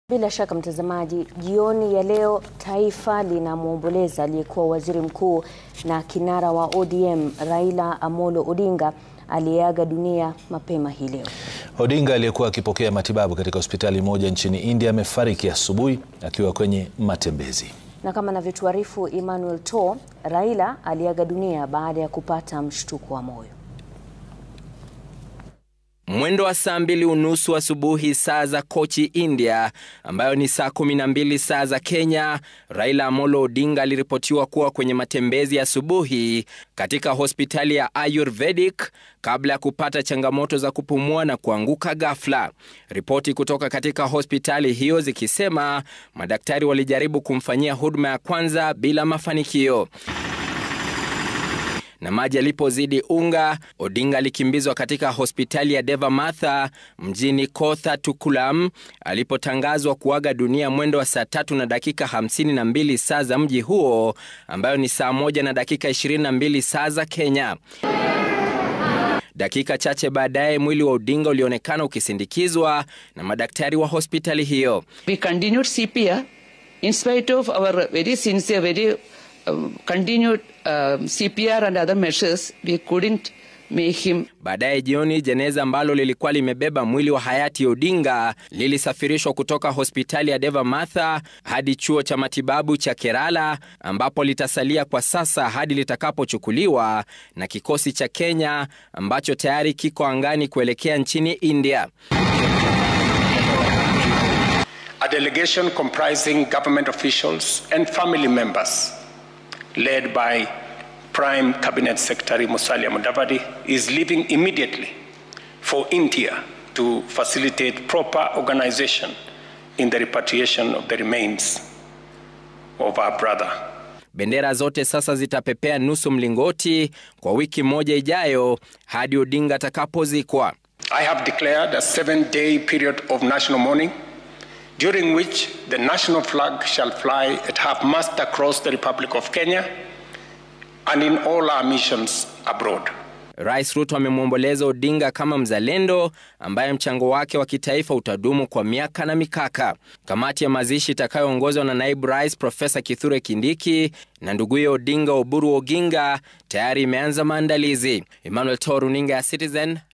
Bila shaka mtazamaji, jioni ya leo taifa linamwomboleza aliyekuwa waziri mkuu na kinara wa ODM Raila Amolo Odinga aliyeaga dunia mapema hii leo. Odinga aliyekuwa akipokea matibabu katika hospitali moja nchini India amefariki asubuhi akiwa kwenye matembezi. Na kama anavyotuarifu Emmanuel To, Raila aliaga dunia baada ya kupata mshtuko wa moyo. Mwendo wa saa 2:30 asubuhi saa za Kochi, India, ambayo ni saa 12 saa za Kenya, Raila Amolo Odinga aliripotiwa kuwa kwenye matembezi ya asubuhi katika hospitali ya Ayurvedic kabla ya kupata changamoto za kupumua na kuanguka ghafla. Ripoti kutoka katika hospitali hiyo zikisema madaktari walijaribu kumfanyia huduma ya kwanza bila mafanikio. Na maji yalipozidi unga, Odinga alikimbizwa katika hospitali ya Deva Matha mjini Kothatukulam alipotangazwa kuaga dunia mwendo wa saa 3:52 saa za mji huo, ambayo ni saa 1:22 saa za Kenya. Dakika chache baadaye mwili wa Odinga ulionekana ukisindikizwa na madaktari wa hospitali hiyo. We continued CPR in spite of our very sincere, continued CPR and other measures. We couldn't make him. Baadaye jioni, jeneza ambalo lilikuwa limebeba mwili wa hayati Odinga lilisafirishwa kutoka hospitali ya Deva Matha hadi chuo cha matibabu cha Kerala, ambapo litasalia kwa sasa hadi litakapochukuliwa na kikosi cha Kenya ambacho tayari kiko angani kuelekea nchini India. A delegation comprising government officials and family members, led by Prime Cabinet Secretary Musalia Mudavadi, is leaving immediately for India to facilitate proper organization in the repatriation of the remains of our brother. Bendera zote sasa zitapepea nusu mlingoti kwa wiki moja ijayo hadi Odinga atakapozikwa. I have declared a 7-day period of national mourning, during which the national flag shall fly at half-mast across the Republic of Kenya and in all our missions abroad. Rais Ruto amemwomboleza Odinga kama mzalendo ambaye mchango wake wa kitaifa utadumu kwa miaka na mikaka. Kamati ya mazishi itakayoongozwa na naibu rais Profesa Kithure Kindiki na nduguye Odinga Oburu Oginga tayari imeanza maandalizi. Emmanuel To, runinga ya Citizen.